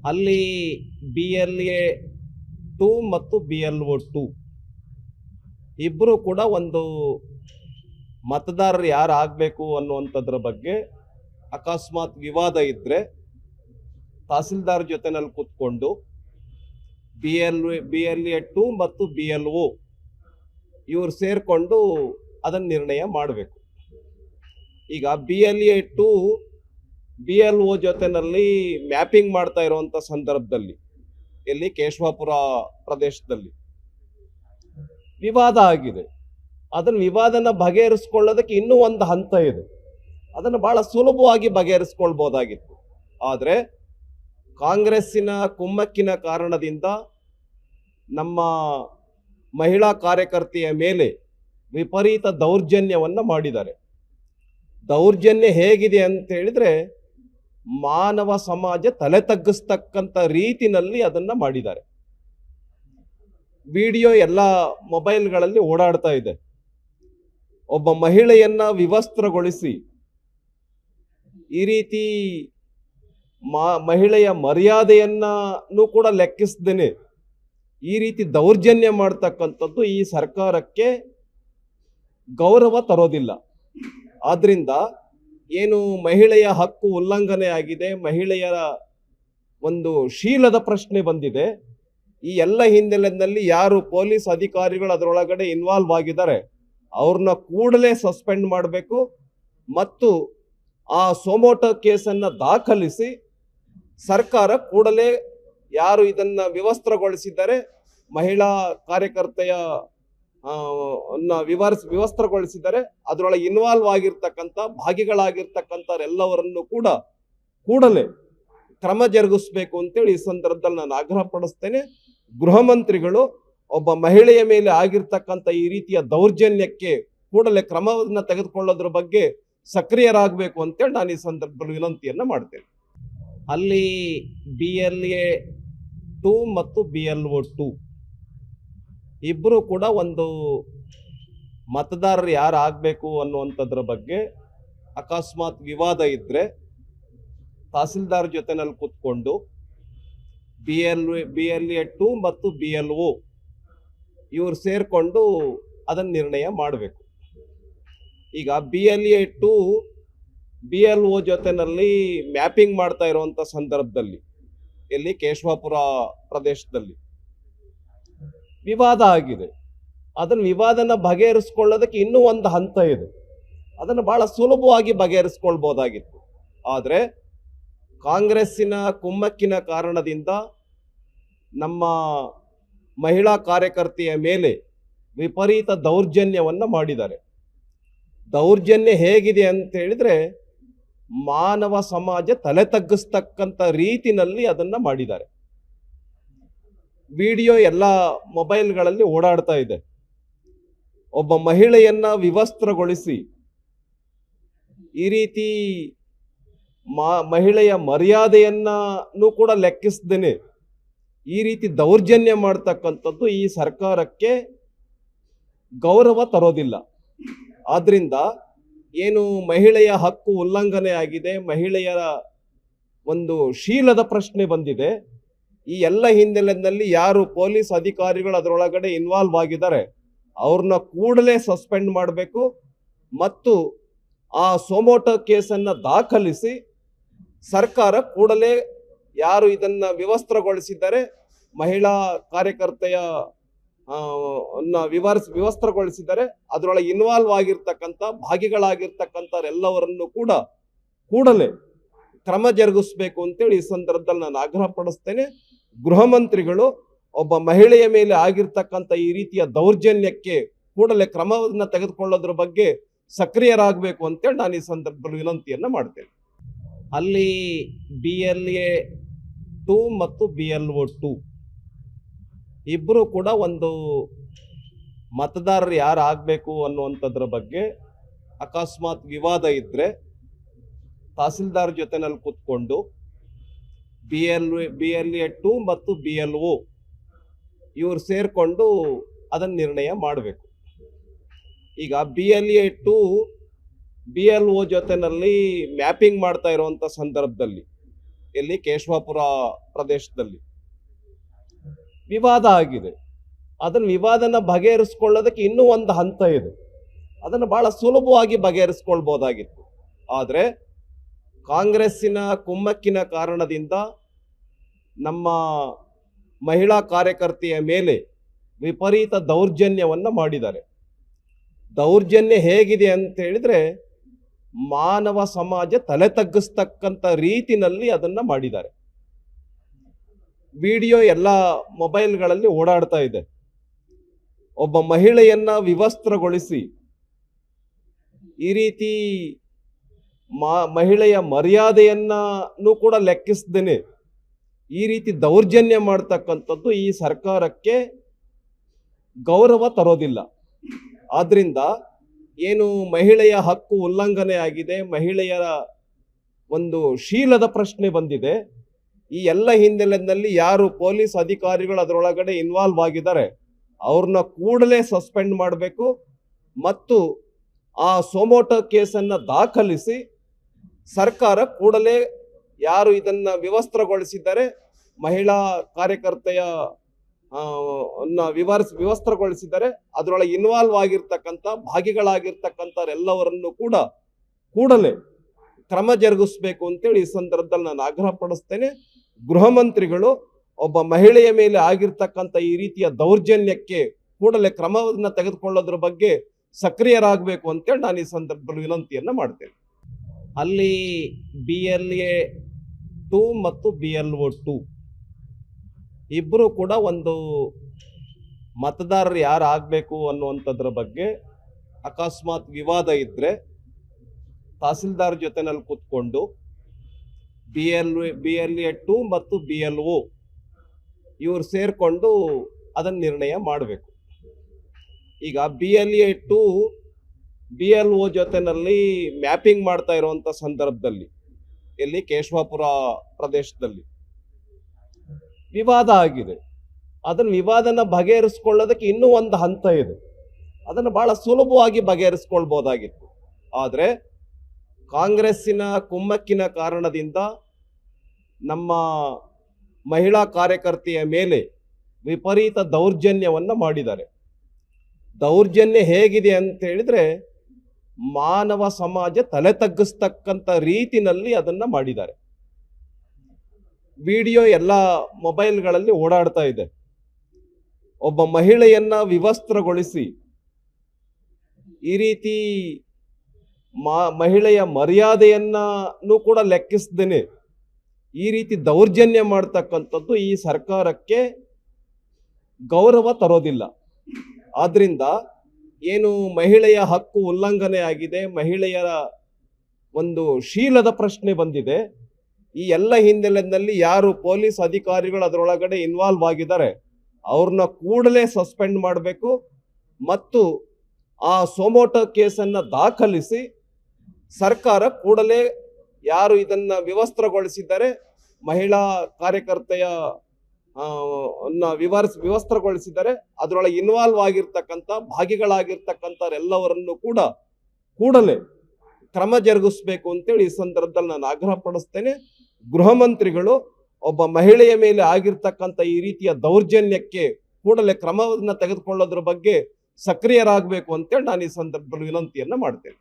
ಅಲ್ಲಿ BLA 2 ಮತ್ತು BLO 2 ಇಬ್ಬರು ಕೂಡ ಒಂದು ಮತದಾರರು ಯಾರು ಆಗಬೇಕು ಅನ್ನುವಂಥದ್ರ ಬಗ್ಗೆ ಅಕಸ್ಮಾತ್ ವಿವಾದ ಇದ್ದರೆ ತಹಸೀಲ್ದಾರ್ ಜೊತೆನಲ್ಲಿ ಕೂತ್ಕೊಂಡು BLA 2 ಮತ್ತು BLO ಇವರು ಸೇರಿಕೊಂಡು ಅದನ್ನು ನಿರ್ಣಯ ಮಾಡಬೇಕು. ಈಗ BLA 2 BLO ಜೊತೆನಲ್ಲಿ ಮ್ಯಾಪಿಂಗ್ ಮಾಡ್ತಾ ಇರುವಂಥ ಸಂದರ್ಭದಲ್ಲಿ ಇಲ್ಲಿ ಕೇಶವಾಪುರ ಪ್ರದೇಶದಲ್ಲಿ ವಿವಾದ ಆಗಿದೆ. ಅದನ್ನು ವಿವಾದನ ಬಗೆಹರಿಸ್ಕೊಳ್ಳೋದಕ್ಕೆ ಇನ್ನೂ ಒಂದು ಹಂತ ಇದೆ. ಅದನ್ನು ಭಾಳ ಸುಲಭವಾಗಿ ಬಗೆಹರಿಸ್ಕೊಳ್ಬೋದಾಗಿತ್ತು. ಆದರೆ ಕಾಂಗ್ರೆಸ್ಸಿನ ಕುಮ್ಮಕ್ಕಿನ ಕಾರಣದಿಂದ ನಮ್ಮ ಮಹಿಳಾ ಕಾರ್ಯಕರ್ತೆಯ ಮೇಲೆ ವಿಪರೀತ ದೌರ್ಜನ್ಯವನ್ನು ಮಾಡಿದ್ದಾರೆ. ದೌರ್ಜನ್ಯ ಹೇಗಿದೆ ಅಂತ ಹೇಳಿದ್ರೆ ಮಾನವ ಸಮಾಜ ತಲೆ ತಗ್ಗಿಸ್ತಕ್ಕಂಥ ರೀತಿನಲ್ಲಿ ಅದನ್ನು ಮಾಡಿದ್ದಾರೆ. ವಿಡಿಯೋ ಎಲ್ಲ ಮೊಬೈಲ್ಗಳಲ್ಲಿ ಓಡಾಡ್ತಾ ಇದೆ. ಒಬ್ಬ ಮಹಿಳೆಯನ್ನ ವಿವಸ್ತ್ರಗೊಳಿಸಿ ಈ ರೀತಿ ಮಹಿಳೆಯ ಮರ್ಯಾದೆಯನ್ನೂ ಕೂಡ ಲೆಕ್ಕಿಸದೇನೆ ಈ ರೀತಿ ದೌರ್ಜನ್ಯ ಮಾಡ್ತಕ್ಕಂಥದ್ದು ಈ ಸರ್ಕಾರಕ್ಕೆ ಗೌರವ ತರೋದಿಲ್ಲ. ಆದ್ರಿಂದ ಏನು ಮಹಿಳೆಯ ಹಕ್ಕು ಉಲ್ಲಂಘನೆ ಆಗಿದೆ, ಮಹಿಳೆಯರ ಒಂದು ಶೀಲದ ಪ್ರಶ್ನೆ ಬಂದಿದೆ, ಈ ಎಲ್ಲ ಹಿನ್ನೆಲೆಯಲ್ಲಿ ಯಾರು ಪೊಲೀಸ್ ಅಧಿಕಾರಿಗಳು ಅದರೊಳಗಡೆ ಇನ್ವಾಲ್ವ್ ಆಗಿದ್ದಾರೆ ಅವ್ರನ್ನ ಕೂಡಲೇ ಸಸ್ಪೆಂಡ್ ಮಾಡಬೇಕು ಮತ್ತು ಆ ಸೊಮೋಟೋ ಕೇಸನ್ನು ದಾಖಲಿಸಿ ಸರ್ಕಾರ ಕೂಡಲೇ ಯಾರು ಇದನ್ನು ವಿವಸ್ತ್ರಗೊಳಿಸಿದ್ದಾರೆ, ಮಹಿಳಾ ಕಾರ್ಯಕರ್ತೆಯ ವಿವಸ್ತ್ರಗೊಳಿಸಿದ್ದಾರೆ, ಅದರೊಳಗೆ ಇನ್ವಾಲ್ವ್ ಆಗಿರ್ತಕ್ಕಂಥ ಭಾಗಿಗಳಾಗಿರ್ತಕ್ಕಂಥವರೆಲ್ಲವರನ್ನು ಕೂಡ ಕೂಡಲೇ ಕ್ರಮ ಜರುಗಿಸ್ಬೇಕು ಅಂತೇಳಿ ಈ ಸಂದರ್ಭದಲ್ಲಿ ನಾನು ಆಗ್ರಹ ಪಡಿಸ್ತೇನೆ. ಗೃಹ ಮಂತ್ರಿಗಳು ಒಬ್ಬ ಮಹಿಳೆಯ ಮೇಲೆ ಆಗಿರ್ತಕ್ಕಂಥ ಈ ರೀತಿಯ ದೌರ್ಜನ್ಯಕ್ಕೆ ಕೂಡಲೇ ಕ್ರಮವನ್ನು ತೆಗೆದುಕೊಳ್ಳೋದ್ರ ಬಗ್ಗೆ ಸಕ್ರಿಯರಾಗಬೇಕು ಅಂತೇಳಿ ನಾನು ಈ ಸಂದರ್ಭದಲ್ಲಿ ವಿನಂತಿಯನ್ನು ಮಾಡ್ತೇನೆ. ಅಲ್ಲಿ BLA 2 ಮತ್ತು BLO 2 ಇಬ್ಬರು ಕೂಡ ಒಂದು ಮತದಾರರು ಯಾರು ಆಗಬೇಕು ಅನ್ನುವಂಥದ್ರ ಬಗ್ಗೆ ಅಕಸ್ಮಾತ್ ವಿವಾದ ಇದ್ದರೆ ತಹಸೀಲ್ದಾರ್ ಜೊತೆನಲ್ಲಿ ಕೂತ್ಕೊಂಡು BLA 2 ಮತ್ತು BLO ಇವರು ಸೇರಿಕೊಂಡು ಅದನ್ನು ನಿರ್ಣಯ ಮಾಡಬೇಕು. ಈಗ BLA 2 BLO ಜೊತೆನಲ್ಲಿ ಮ್ಯಾಪಿಂಗ್ ಮಾಡ್ತಾ ಇರುವಂಥ ಸಂದರ್ಭದಲ್ಲಿ ಇಲ್ಲಿ ಕೇಶವಾಪುರ ಪ್ರದೇಶದಲ್ಲಿ ವಿವಾದ ಆಗಿದೆ. ಅದನ್ನು ವಿವಾದನ ಬಗೆಹರಿಸ್ಕೊಳ್ಳೋದಕ್ಕೆ ಇನ್ನೂ ಒಂದು ಹಂತ ಇದೆ. ಅದನ್ನು ಭಾಳ ಸುಲಭವಾಗಿ ಬಗೆಹರಿಸ್ಕೊಳ್ಬೋದಾಗಿತ್ತು. ಆದರೆ ಕಾಂಗ್ರೆಸ್ಸಿನ ಕುಮ್ಮಕ್ಕಿನ ಕಾರಣದಿಂದ ನಮ್ಮ ಮಹಿಳಾ ಕಾರ್ಯಕರ್ತೆಯ ಮೇಲೆ ವಿಪರೀತ ದೌರ್ಜನ್ಯವನ್ನು ಮಾಡಿದ್ದಾರೆ. ದೌರ್ಜನ್ಯ ಹೇಗಿದೆ ಅಂತ ಹೇಳಿದ್ರೆ ಮಾನವ ಸಮಾಜ ತಲೆ ತಗ್ಗಿಸ್ತಕ್ಕಂಥ ರೀತಿನಲ್ಲಿ ಅದನ್ನು ಮಾಡಿದ್ದಾರೆ. ವಿಡಿಯೋ ಎಲ್ಲ ಮೊಬೈಲ್ಗಳಲ್ಲಿ ಓಡಾಡ್ತಾ ಇದೆ. ಒಬ್ಬ ಮಹಿಳೆಯನ್ನ ವಿವಸ್ತ್ರಗೊಳಿಸಿ ಈ ರೀತಿ ಮಹಿಳೆಯ ಮರ್ಯಾದೆಯನ್ನೂ ಕೂಡ ಲೆಕ್ಕಿಸದೇನೆ ಈ ರೀತಿ ದೌರ್ಜನ್ಯ ಮಾಡ್ತಕ್ಕಂಥದ್ದು ಈ ಸರ್ಕಾರಕ್ಕೆ ಗೌರವ ತರೋದಿಲ್ಲ. ಆದ್ರಿಂದ ಏನು ಮಹಿಳೆಯ ಹಕ್ಕು ಉಲ್ಲಂಘನೆ ಆಗಿದೆ, ಮಹಿಳೆಯರ ಒಂದು ಶೀಲದ ಪ್ರಶ್ನೆ ಬಂದಿದೆ, ಈ ಎಲ್ಲ ಹಿನ್ನೆಲೆಯಲ್ಲಿ ಯಾರು ಪೊಲೀಸ್ ಅಧಿಕಾರಿಗಳು ಅದರೊಳಗಡೆ ಇನ್ವಾಲ್ವ್ ಆಗಿದ್ದಾರೆ ಅವ್ರನ್ನ ಕೂಡಲೇ ಸಸ್ಪೆಂಡ್ ಮಾಡಬೇಕು ಮತ್ತು ಆ ಸೊಮೋಟೋ ಕೇಸನ್ನು ದಾಖಲಿಸಿ ಸರ್ಕಾರ ಕೂಡಲೇ ಯಾರು ಇದನ್ನು ವಿವಸ್ತ್ರಗೊಳಿಸಿದ್ದಾರೆ, ಮಹಿಳಾ ಕಾರ್ಯಕರ್ತೆಯ ವಿವಸ್ತ್ರಗೊಳಿಸಿದ್ದಾರೆ, ಅದರೊಳಗೆ ಇನ್ವಾಲ್ವ್ ಆಗಿರ್ತಕ್ಕಂಥ ಭಾಗಿಗಳಾಗಿರ್ತಕ್ಕಂಥವರೆಲ್ಲವರನ್ನು ಕೂಡ ಕೂಡಲೇ ಕ್ರಮ ಜರುಗಿಸ್ಬೇಕು ಅಂತೇಳಿ ಈ ಸಂದರ್ಭದಲ್ಲಿ ನಾನು ಆಗ್ರಹ ಪಡಿಸ್ತೇನೆ. ಗೃಹ ಮಂತ್ರಿಗಳು ಒಬ್ಬ ಮಹಿಳೆಯ ಮೇಲೆ ಆಗಿರ್ತಕ್ಕಂಥ ಈ ರೀತಿಯ ದೌರ್ಜನ್ಯಕ್ಕೆ ಕೂಡಲೇ ಕ್ರಮವನ್ನು ತೆಗೆದುಕೊಳ್ಳೋದ್ರ ಬಗ್ಗೆ ಸಕ್ರಿಯರಾಗಬೇಕು ಅಂತೇಳಿ ನಾನು ಈ ಸಂದರ್ಭದಲ್ಲಿ ವಿನಂತಿಯನ್ನು ಮಾಡ್ತೇನೆ. ಅಲ್ಲಿ BLA 2 ಮತ್ತು BLO 2 ಇಬ್ಬರು ಕೂಡ ಒಂದು ಮತದಾರರು ಯಾರು ಆಗಬೇಕು ಅನ್ನುವಂಥದ್ರ ಬಗ್ಗೆ ಅಕಸ್ಮಾತ್ ವಿವಾದ ಇದ್ದರೆ ತಹಸೀಲ್ದಾರ್ ಜೊತೆನಲ್ಲಿ ಕೂತ್ಕೊಂಡು BLA 2 ಮತ್ತು BLO ಇವರು ಸೇರಿಕೊಂಡು ಅದನ್ನು ನಿರ್ಣಯ ಮಾಡಬೇಕು. ಈಗ BLA 2 BLO ಜೊತೆನಲ್ಲಿ ಮ್ಯಾಪಿಂಗ್ ಮಾಡ್ತಾ ಇರುವಂಥ ಸಂದರ್ಭದಲ್ಲಿ ಇಲ್ಲಿ ಕೇಶವಾಪುರ ಪ್ರದೇಶದಲ್ಲಿ ವಿವಾದ ಆಗಿದೆ. ಅದನ್ನ ವಿವಾದನ ಬಗೆಹರಿಸ್ಕೊಳ್ಳೋದಕ್ಕೆ ಇನ್ನೂ ಒಂದು ಹಂತ ಇದೆ. ಅದನ್ನು ಬಹಳ ಸುಲಭವಾಗಿ ಬಗೆಹರಿಸ್ಕೊಳ್ಬಹುದಾಗಿತ್ತು. ಆದರೆ ಕಾಂಗ್ರೆಸ್ಸಿನ ಕುಮ್ಮಕ್ಕಿನ ಕಾರಣದಿಂದ ನಮ್ಮ ಮಹಿಳಾ ಕಾರ್ಯಕರ್ತೆಯ ಮೇಲೆ ವಿಪರೀತ ದೌರ್ಜನ್ಯವನ್ನು ಮಾಡಿದ್ದಾರೆ. ದೌರ್ಜನ್ಯ ಹೇಗಿದೆ ಅಂತ ಹೇಳಿದ್ರೆ ಮಾನವ ಸಮಾಜ ತಲೆ ತಗ್ಗಿಸ್ತಕ್ಕಂಥ ರೀತಿನಲ್ಲಿ ಅದನ್ನ ಮಾಡಿದ್ದಾರೆ. ವಿಡಿಯೋ ಎಲ್ಲ ಮೊಬೈಲ್ಗಳಲ್ಲಿ ಓಡಾಡ್ತಾ ಇದೆ. ಒಬ್ಬ ಮಹಿಳೆಯನ್ನ ವಿವಸ್ತ್ರಗೊಳಿಸಿ ಈ ರೀತಿ ಮಹಿಳೆಯ ಮರ್ಯಾದೆಯನ್ನೂ ಕೂಡ ಲೆಕ್ಕಿಸದೇನೆ ಈ ರೀತಿ ದೌರ್ಜನ್ಯ ಮಾಡ್ತಕ್ಕಂಥದ್ದು ಈ ಸರ್ಕಾರಕ್ಕೆ ಗೌರವ ತರೋದಿಲ್ಲ. ಆದ್ರಿಂದ ಏನು ಮಹಿಳೆಯ ಹಕ್ಕು ಉಲ್ಲಂಘನೆ ಆಗಿದೆ, ಮಹಿಳೆಯರ ಒಂದು ಶೀಲದ ಪ್ರಶ್ನೆ ಬಂದಿದೆ, ಈ ಎಲ್ಲ ಹಿನ್ನೆಲೆಯಲ್ಲಿ ಯಾರು ಪೊಲೀಸ್ ಅಧಿಕಾರಿಗಳು ಅದರೊಳಗಡೆ ಇನ್ವಾಲ್ವ್ ಆಗಿದ್ದಾರೆ ಅವ್ರನ್ನ ಕೂಡಲೇ ಸಸ್ಪೆಂಡ್ ಮಾಡಬೇಕು ಮತ್ತು ಆ ಸೊಮೋಟೋ ಕೇಸನ್ನು ದಾಖಲಿಸಿ ಸರ್ಕಾರ ಕೂಡಲೇ ಯಾರು ಇದನ್ನ ವಿವಸ್ತ್ರಗೊಳಿಸಿದ್ದಾರೆ, ಮಹಿಳಾ ಕಾರ್ಯಕರ್ತೆಯ ವಿವಸ್ತ್ರಗೊಳಿಸಿದ್ದಾರೆ, ಅದರೊಳಗೆ ಇನ್ವಾಲ್ವ್ ಆಗಿರ್ತಕ್ಕಂಥ ಭಾಗಿಗಳಾಗಿರ್ತಕ್ಕಂಥವರೆಲ್ಲವರನ್ನು ಕೂಡ ಕೂಡಲೇ ಕ್ರಮ ಜರುಗಿಸಬೇಕು ಅಂತೇಳಿ ಈ ಸಂದರ್ಭದಲ್ಲಿ ನಾನು ಆಗ್ರಹ ಪಡಿಸ್ತೇನೆ. ಗೃಹ ಮಂತ್ರಿಗಳು ಒಬ್ಬ ಮಹಿಳೆಯ ಮೇಲೆ ಆಗಿರ್ತಕ್ಕಂಥ ಈ ರೀತಿಯ ದೌರ್ಜನ್ಯಕ್ಕೆ ಕೂಡಲೇ ಕ್ರಮವನ್ನು ತೆಗೆದುಕೊಳ್ಳೋದ್ರ ಬಗ್ಗೆ ಸಕ್ರಿಯರಾಗಬೇಕು ಅಂತೇಳಿ ನಾನು ಈ ಸಂದರ್ಭದಲ್ಲಿ ವಿನಂತಿಯನ್ನ ಮಾಡ್ತೇನೆ. ಅಲ್ಲಿ BLA-2 ಮತ್ತು BLO-2 ಇಬ್ಬರು ಕೂಡ ಒಂದು ಮತದಾರರು ಯಾರು ಆಗಬೇಕು ಅನ್ನುವಂಥದ್ರ ಬಗ್ಗೆ ಅಕಸ್ಮಾತ್ ವಿವಾದ ಇದ್ರೆ ತಹಸೀಲ್ದಾರ್ ಜೊತೆನಲ್ಲಿ ಕೂತ್ಕೊಂಡು BLA-2 ಮತ್ತು BLO ಇವರು ಸೇರ್ಕೊಂಡು ಅದನ್ನ ನಿರ್ಣಯ ಮಾಡಬೇಕು. ಈಗ BLA-2 BLO ಜೊತೆನಲ್ಲಿ ಮ್ಯಾಪಿಂಗ್ ಮಾಡ್ತಾ ಇರುವಂತ ಸಂದರ್ಭದಲ್ಲಿ ಇಲ್ಲಿ ಕೇಶವಾಪುರ ಪ್ರದೇಶದಲ್ಲಿ ವಿವಾದ ಆಗಿದೆ. ಅದನ್ನ ವಿವಾದನ ಬಗೆಹರಿಸ್ಕೊಳ್ಳೋದಕ್ಕೆ ಇನ್ನೂ ಒಂದು ಹಂತ ಇದೆ. ಅದನ್ನು ಬಹಳ ಸುಲಭವಾಗಿ ಬಗೆಹರಿಸ್ಕೊಳ್ಬಹುದಾಗಿತ್ತು. ಆದರೆ ಕಾಂಗ್ರೆಸ್ಸಿನ ಕುಮ್ಮಕ್ಕಿನ ಕಾರಣದಿಂದ ನಮ್ಮ ಮಹಿಳಾ ಕಾರ್ಯಕರ್ತೆಯ ಮೇಲೆ ವಿಪರೀತ ದೌರ್ಜನ್ಯವನ್ನು ಮಾಡಿದ್ದಾರೆ. ದೌರ್ಜನ್ಯ ಹೇಗಿದೆ ಅಂತ ಹೇಳಿದ್ರೆ ಮಾನವ ಸಮಾಜ ತಲೆ ತಗ್ಗಿಸ್ತಕ್ಕಂಥ ರೀತಿನಲ್ಲಿ ಅದನ್ನ ಮಾಡಿದ್ದಾರೆ. ವಿಡಿಯೋ ಎಲ್ಲ ಮೊಬೈಲ್ಗಳಲ್ಲಿ ಓಡಾಡ್ತಾ ಇದೆ. ಒಬ್ಬ ಮಹಿಳೆಯನ್ನ ವಿವಸ್ತ್ರಗೊಳಿಸಿ ಈ ರೀತಿ ಮಹಿಳೆಯ ಮರ್ಯಾದೆಯನ್ನೂ ಕೂಡ ಲೆಕ್ಕಿಸದೇನೆ ಈ ರೀತಿ ದೌರ್ಜನ್ಯ ಮಾಡ್ತಕ್ಕಂಥದ್ದು ಈ ಸರ್ಕಾರಕ್ಕೆ ಗೌರವ ತರೋದಿಲ್ಲ. ಆದ್ರಿಂದ ಏನು ಮಹಿಳೆಯ ಹಕ್ಕು ಉಲ್ಲಂಘನೆ ಆಗಿದೆ, ಮಹಿಳೆಯರ ಒಂದು ಶೀಲದ ಪ್ರಶ್ನೆ ಬಂದಿದೆ, ಈ ಎಲ್ಲ ಹಿನ್ನೆಲೆಯಲ್ಲಿ ಯಾರು ಪೊಲೀಸ್ ಅಧಿಕಾರಿಗಳು ಅದರೊಳಗಡೆ ಇನ್ವಾಲ್ವ್ ಆಗಿದ್ದಾರೆ ಅವ್ರನ್ನ ಕೂಡಲೇ ಸಸ್ಪೆಂಡ್ ಮಾಡಬೇಕು ಮತ್ತು ಆ ಸೊಮೋಟೋ ಕೇಸನ್ನು ದಾಖಲಿಸಿ ಸರ್ಕಾರ ಕೂಡಲೇ ಯಾರು ಇದನ್ನ ವಿವಸ್ತ್ರಗೊಳಿಸಿದ್ದಾರೆ, ಮಹಿಳಾ ಕಾರ್ಯಕರ್ತೆಯ ವಿವಸ್ತ್ರಗೊಳಿಸಿದ್ದಾರೆ, ಅದರೊಳಗೆ ಇನ್ವಾಲ್ವ್ ಆಗಿರ್ತಕ್ಕಂಥ ಭಾಗಿಗಳಾಗಿರ್ತಕ್ಕಂಥವರೆಲ್ಲವರನ್ನು ಕೂಡ ಕೂಡಲೇ ಕ್ರಮ ಜರುಗಿಸಬೇಕು ಅಂತೇಳಿ ಈ ಸಂದರ್ಭದಲ್ಲಿ ನಾನು ಆಗ್ರಹ ಪಡಿಸ್ತೇನೆ. ಗೃಹ ಮಂತ್ರಿಗಳು ಒಬ್ಬ ಮಹಿಳೆಯ ಮೇಲೆ ಆಗಿರ್ತಕ್ಕಂಥ ಈ ರೀತಿಯ ದೌರ್ಜನ್ಯಕ್ಕೆ ಕೂಡಲೇ ಕ್ರಮವನ್ನು ತೆಗೆದುಕೊಳ್ಳೋದ್ರ ಬಗ್ಗೆ ಸಕ್ರಿಯರಾಗಬೇಕು ಅಂತೇಳಿ ನಾನು ಈ ಸಂದರ್ಭದಲ್ಲಿ ವಿನಂತಿಯನ್ನ ಮಾಡ್ತೇನೆ.